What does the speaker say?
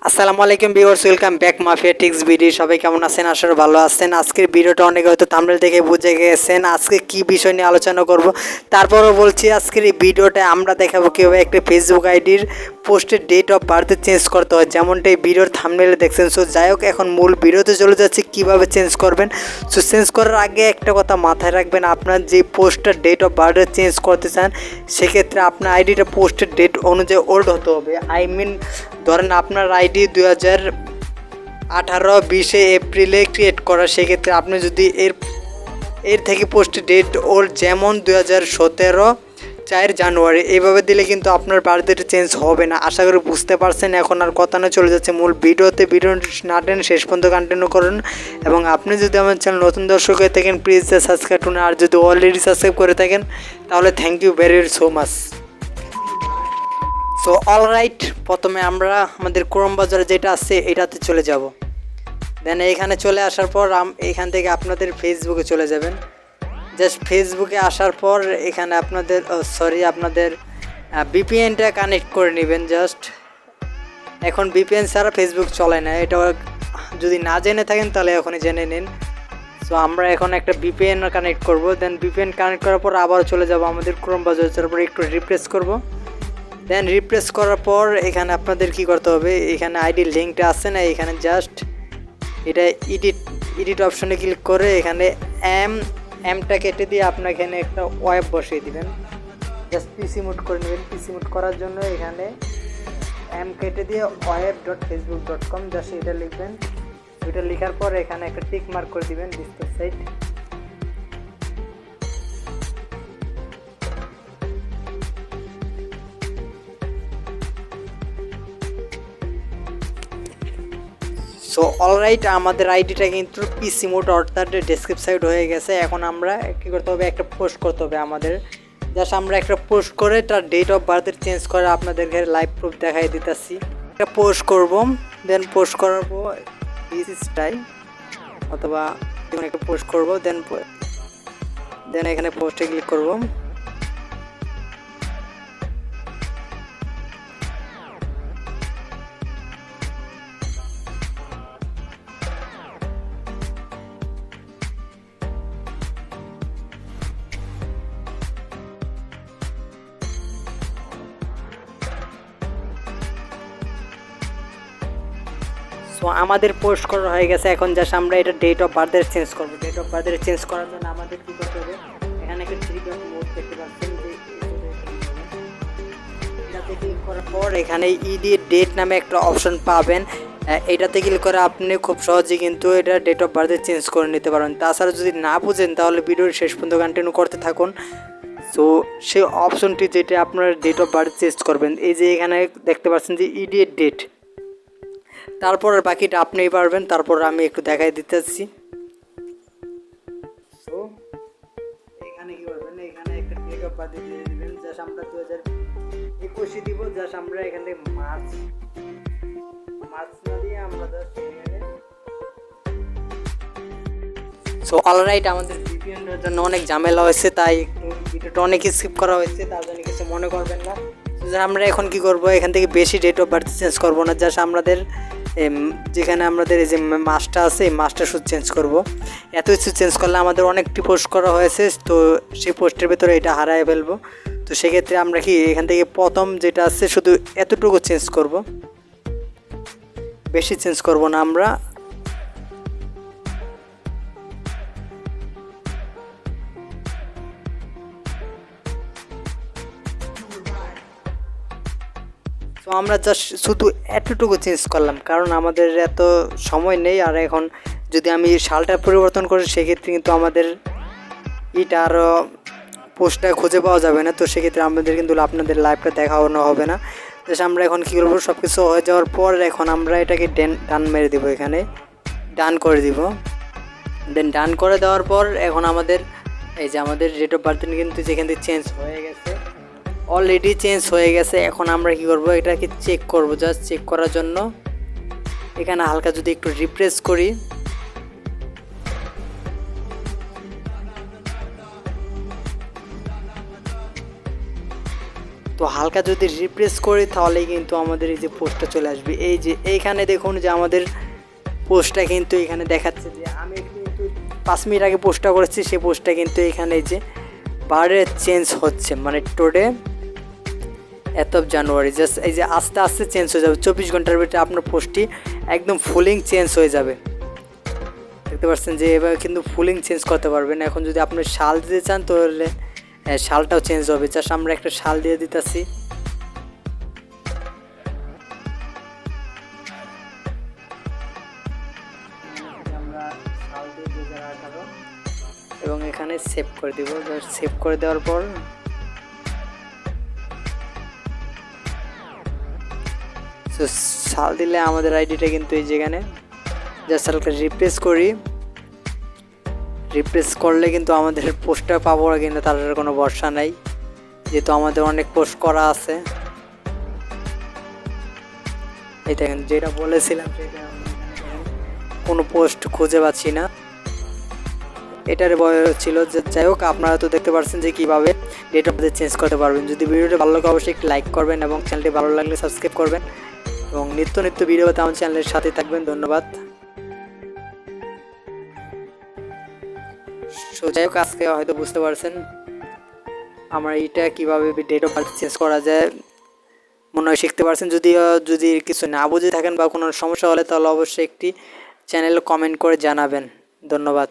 আসসালামু আলাইকুম viewers, welcome back mafia tricks BD. সবাই কেমন আছেন? আশা করি ভালো আছেন। আজকের ভিডিওটা অনেকে হয়তো থাম্বনেল দেখে বুঝে গেছেন আজকে কি বিষয় নিয়ে আলোচনা করব। তারপরও বলছি, আজকের এই ভিডিওটা আমরা দেখাবো কীভাবে একটা ফেসবুক আইডির পোস্টের ডেট অফ বার্থ চেঞ্জ করতে হয়, যেমনটা এই ভিডিওর থাম্বনেলে দেখছেন। সো যাই হোক, এখন মূল ভিডিওতে চলে যাচ্ছি কীভাবে চেঞ্জ করবেন। সো চেঞ্জ করার আগে একটা কথা মাথায় রাখবেন, আপনার যে পোস্টের ডেট অফ বার্থ চেঞ্জ করতে চান সেক্ষেত্রে আপনার আইডিটা পোস্টের ডেট অনুযায়ী ওল্ড হতে হবে। ধরেন আপনার আইডি 2018-20 এপ্রিলে ক্রিয়েট করা, সেক্ষেত্রে আপনি যদি এর থেকে পোস্টের ডেট ওল্ড, যেমন 2017-4 জানুয়ারি এইভাবে দিলে কিন্তু আপনার বার্থডেটা চেঞ্জ হবে না। আশা করি বুঝতে পারছেন। এখন আর কথা না, চলে যাচ্ছে মূল ভিডিওতে। ভিডিওটি না টেনে শেষ পর্যন্ত কন্টিনিউ করুন। এবং আপনি যদি আমার চ্যানেল নতুন দর্শক হয়ে থাকেন, প্লিজ সাবস্ক্রাইব করুন। আর যদি অলরেডি সাবস্ক্রাইব করে থাকেন তাহলে thank you very so much. So alright, প্রথমে আমরা আমাদের ক্রোম ব্রাউজারে যেটা আছে এটাতে চলে যাব। দেন এখানে চলে আসার পর এখান থেকে আপনাদের ফেসবুকে চলে যাবেন। জাস্ট ফেসবুকে আসার পর এখানে আপনাদের ভিপিএনটা কানেক্ট করে নেবেন। জাস্ট এখন ভিপিএন ছাড়া ফেসবুক চলে না, এটা যদি না জেনে থাকেন তাহলে এখনই জেনে নিন। সো আমরা এখন একটা ভিপিএন কানেক্ট করব। দেন ভিপিএন কানেক্ট করার পর আবার চলে যাব আমাদের ক্রোম ব্রাউজারে। তারপর একটু রিফ্রেশ করব। দেন রিপ্লেস করার পর এখানে আপনাদের কি করতে হবে, এখানে আইডির লিঙ্কটা আছে না, এখানে জাস্ট এটা এডিট অপশনে ক্লিক করে এখানে এমটা কেটে দিয়ে আপনার এখানে একটা ওয়েব বসিয়ে দিবেন। জাস্ট পিসি মুড করে নেবেন। পিসি মুড করার জন্য এখানে এম কেটে দিয়ে web.facebook.com জাস্ট এটা লিখবেন। এটা লেখার পর এখানে একটা টিক মার্ক করে দিবেন ডিসপ্লে সাইট। সো অলরাইট, আমাদের আইডিটা কিন্তু পিসি মোড অর্থাৎ ডেসক্রিপ সাইট হয়ে গেছে। এখন আমরা কী করতে হবে, একটা পোস্ট করতে হবে আমাদের। জাস্ট আমরা একটা পোস্ট করে তার ডেট অফ বার্থের চেঞ্জ করে আপনাদেরকে লাইভ প্রুফ দেখাই দিতেছি। একটা পোস্ট করব। দেন পোস্ট করার পর দিসটাই অথবা একটা পোস্ট করব। দেন এখানে পোস্টে ক্লিক করব। সো আমাদের পোস্ট করা হয়ে গেছে। এখন জাস্ট আমরা এটা ডেট অফ বার্থের চেঞ্জ করব। ডেট অফ বার্থের চেঞ্জ করার জন্য আমাদের কী করতে হবে, এখানে একটা থ্রি ডট মোড দেখতে পাচ্ছেন, এটাতে ক্লিক করার পর এখানে ইডিট ডেট নামে একটা অপশন পাবেন। এটাতে ক্লিক করে আপনি খুব সহজেই কিন্তু এটা ডেট অফ বার্থে চেঞ্জ করে নিতে পারেন। তাছাড়া যদি না বুঝেন তাহলে ভিডিওর শেষ পর্যন্ত কন্টিনিউ করতে থাকুন। সো সেই অপশনটি যেটা আপনার ডেট অফ বার্থ চেঞ্জ করবেন, এই যে এখানে দেখতে পাচ্ছেন যে ইডিট ডেট, তারপর বাকিটা আপনিই পারবেন। তারপর আমি একটু দেখাই দিতেছি। সো এখানে কি করবেন, এখানে একটা ডেট অফ বার্থ দিয়ে দিবেন। জাস্ট আমরা 2021 দিব। জাস্ট আমরা এখানে মার্চ না দিয়ে আমরা জাস্ট সো অলরাইট, আমাদের ভিপিএনের জন্য অনেক ঝামেলা হয়েছে, তাই একটু ভিডিওটা অনেক স্কিপ করা হয়েছে, তার জন্য কিছু মনে করবেন না। আমরা এখন কি করব, এখান থেকে বেশি ডেট অফ বার্থ চেঞ্জ করব না। জাস্ট আমাদের যেখানে আমাদের এই যে মাসটা আছে এই মাসটা শুধু চেঞ্জ করব। এত কিছু চেঞ্জ করলে আমাদের অনেকটি পোস্ট করা হয়েছে, তো সেই পোস্টের ভেতরে এটা হারায় ফেলবো। তো সেক্ষেত্রে আমরা কি এখান থেকে প্রথম যেটা আছে শুধু এতটুকু চেঞ্জ করব, বেশি চেঞ্জ করব না আমরা। তো আমরা জাস্ট শুধু এতটুকু চেঞ্জ করলাম, কারণ আমাদের এত সময় নেই। আর এখন যদি আমি সালটা পরিবর্তন করি সেক্ষেত্রে কিন্তু আমাদের এটা আরও পোস্টটা খুঁজে পাওয়া যাবে না। তো সেক্ষেত্রে আমাদের কিন্তু আপনাদের লাইভটা দেখানো হবে না। জাস্ট আমরা এখন কী করবো, সব কিছু হয়ে যাওয়ার পর এখন আমরা এটাকে ডান মেরে দেবো, এখানে ডান করে দিব। দেন ডান করে দেওয়ার পর এখন আমাদের এই যে আমাদের ডেট অফ বার্থ কিন্তু যেখান থেকে চেঞ্জ হয়ে গেছে, অলরেডি চেঞ্জ হয়ে গেছে। এখন আমরা কি করব, এটাকে চেক করব। জাস্ট চেক করার জন্য এখানে হালকা যদি একটু রিফ্রেশ করি, তো হালকা যদি রিপ্রেস করি তাহলেই কিন্তু আমাদের এই যে পোস্টটা চলে আসবে। এই যে এইখানে দেখুন যে আমাদের পোস্টটা কিন্তু এখানে দেখাচ্ছে যে আমি কিন্তু 5 মিনিট আগে পোস্টটা করেছি, সেই পোস্টটা কিন্তু এখানে এই যে বারে চেঞ্জ হচ্ছে, মানে টুডে এত জানুয়ারি জাস্ট এই যে আস্তে আস্তে চেঞ্জ হয়ে যাবে। 24 ঘন্টার ভিতরে আপনার পোস্টটি একদম ফুলিং চেঞ্জ হয়ে যাবে। দেখতে পাচ্ছেন যে এভাবে কিন্তু ফুলিং চেঞ্জ করতে পারবেন। এখন যদি আপনি শাল দিতে চান তাহলে শালটাও চেঞ্জ হবে। জাস্ট আমরা একটা শাল দিয়ে দিতেছি। এবং এখানে সেভ করে দিব। সেভ করে দেওয়ার পর শাল দিলে আমাদের আইডিটা কিন্তু এই যেখানে জাস্ট হালকা রিপ্রেস করি। রিপ্রেস করলে কিন্তু আমাদের পোস্টটা পাবো না, কিন্তু তার কোনো ভরসা নাই, যেহেতু আমাদের অনেক পোস্ট করা আছে। এই দেখেন যেটা বলেছিলাম সেটা কোনো পোস্ট খুঁজে পাচ্ছি না। এটার বয় ছিল যে যাই হোক, আপনারা তো দেখতে পাচ্ছেন যে কীভাবে ডেট অফ বার্থ চেঞ্জ করতে পারবেন। যদি ভিডিওটা ভালো লাগে অবশ্যই একটি লাইক করবেন এবং চ্যানেলটি ভালো লাগলে সাবস্ক্রাইব করবেন এবং নিত্য নিত্য ভিডিও পেতে আমার চ্যানেলের সাথে থাকবেন। ধন্যবাদ। যাই হোক, আজকে হয়তো বুঝতে পারছেন আমার এইটা কীভাবে ডেট অফ বার্থ চেঞ্জ করা যায়, মনে হয় শিখতে পারছেন। যদি কিছু না বুঝে থাকেন বা কোনো সমস্যা হলে তাহলে অবশ্যই একটি চ্যানেলে কমেন্ট করে জানাবেন। ধন্যবাদ।